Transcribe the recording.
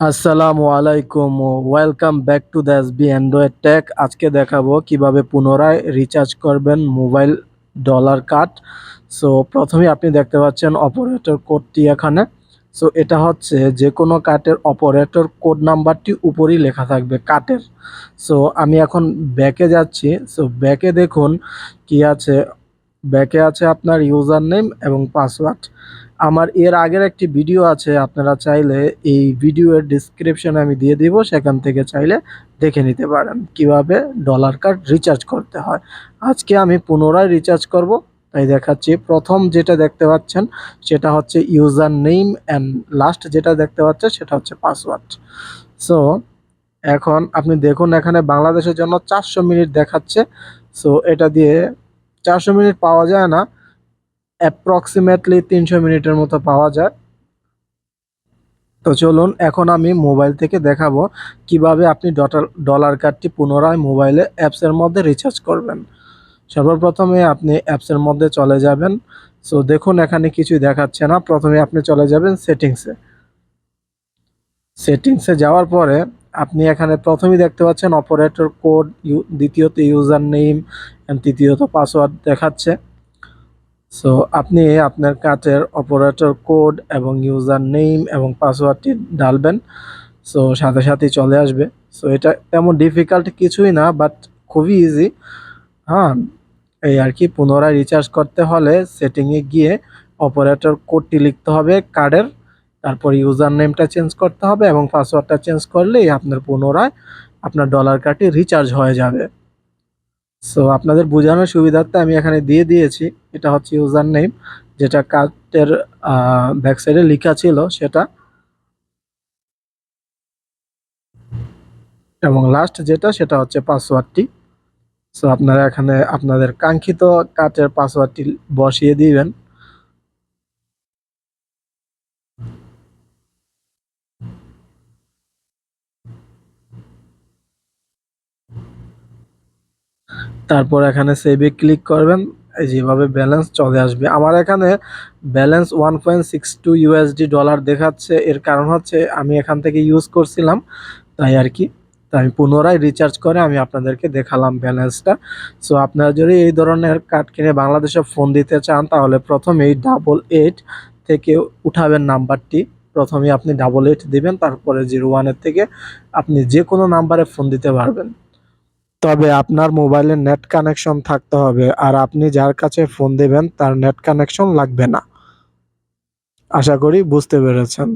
আসসালামু আলাইকুম welcome back to the SB Android take. আজকে দেখাবো কিভাবে পুনরায় রিচার্জ করবেন মোবাইল ডলার কার্ড। সো প্রথমে আপনি দেখতে পাচ্ছেন অপারেটর কোডটি এখানে। সো এটা হচ্ছে যে কোনো কার্ডের অপারেটর কোড নাম্বারটি উপরেই লেখা থাকবে কার্ডের। সো আমি এখন ব্যাকে যাচ্ছি। সো ব্যাকে দেখুন কি আছে। ব্যাকে আছে আপনার ইউজার নেম এবং পাসওয়ার্ড। আমার এর আগের একটি ভিডিও আছে, আপনারা চাইলে এই ভিডিওর ডিসক্রিপশনে আমি দিয়ে দিব, সেখান থেকে চাইলে দেখে নিতে পারেন কিভাবে ডলার কার্ড রিচার্জ করতে হয়। আজকে আমি পুনরায় রিচার্জ করব, তাই দেখাচ্ছি। প্রথম যেটা দেখতে পাচ্ছেন সেটা হচ্ছে ইউজার নেম অ্যান্ড লাস্ট যেটা দেখতে পাচ্ছেন সেটা হচ্ছে পাসওয়ার্ড। সো এখন আপনি দেখুন এখানে বাংলাদেশের জন্য 400 মিনিট দেখাচ্ছে। সো এটা দিয়ে 400 মিনিট পাওয়া যায় না, অ্যাপ্রক্সিমেটলি 300 মিনিটের মতো পাওয়া যায়। তো চলুন এখন আমি মোবাইল থেকে দেখাবো কিভাবে আপনি ডলার কার্ডটি পুনরায় মোবাইলে অ্যাপসের মধ্যে রিচার্জ করবেন। সর্বপ্রথমে আপনি অ্যাপসের মধ্যে চলে যাবেন। সো দেখুন এখানে কিছুই দেখাচ্ছে না। প্রথমে আপনি চলে যাবেন সেটিংসে। সেটিংসে যাওয়ার পরে আপনি এখানে প্রথমেই দেখতে পাচ্ছেন অপারেটর কোড, দ্বিতীয়ত ইউজার নেম, তৃতীয়ত পাসওয়ার্ড দেখাচ্ছে। সো আপনি আপনার কার্ডের অপারেটর কোড এবং ইউজার নেম এবং পাসওয়ার্ডটি ডালবেন। সো সাথে সাথেই চলে আসবে। সো এটা তেমন ডিফিকাল্ট কিছুই না, বাট খুবই ইজি। হ্যাঁ, এই আর কি। পুনরায় রিচার্জ করতে হলে সেটিংয়ে গিয়ে অপারেটর কোডটি লিখতে হবে কার্ডের, তারপর ইউজার নেমটা চেঞ্জ করতে হবে এবং পাসওয়ার্ডটা চেঞ্জ করলেই আপনার পুনরায় আপনার ডলার কার্ডটি রিচার্জ হয়ে যাবে। সো আপনাদের বোঝানোর সুবিধার্থে আমি এখানে দিয়ে দিয়েছি। এটা হচ্ছে ইউজার নেম, যেটা কার্ডের ব্যাক সাইডে লেখা ছিল সেটা, এবং লাস্ট যেটা সেটা হচ্ছে পাসওয়ার্ডটি। সো আপনারা এখানে আপনাদের কাঙ্ক্ষিত কার্ডের পাসওয়ার্ডটি বসিয়ে দিবেন। তারপর এখানে সেভে ক্লিক করবেন। এই যেভাবে ব্যালেন্স চলে আসবে। আমার এখানে ব্যালেন্স 1.62 ডলার দেখাচ্ছে। এর কারণ হচ্ছে আমি এখান থেকে ইউজ করছিলাম, তাই আর কি। তাই আমি পুনরায় রিচার্জ করে আমি আপনাদেরকে দেখালাম ব্যালেন্সটা। সো আপনারা যদি এই ধরনের কার্ড কিনে বাংলাদেশে ফোন দিতে চান তাহলে প্রথমেই 88 থেকে উঠাবেন নাম্বারটি। প্রথমে আপনি 88 দিবেন, তারপরে 01-এর থেকে আপনি যে কোনো নাম্বারে ফোন দিতে পারবেন। তবে আপনার মোবাইলে নেট কানেকশন থাকতে হবে, আর আপনি যার কাছে ফোন দেবেন তার নেট কানেকশন লাগবে না। আশা করি বুঝতে পেরেছেন।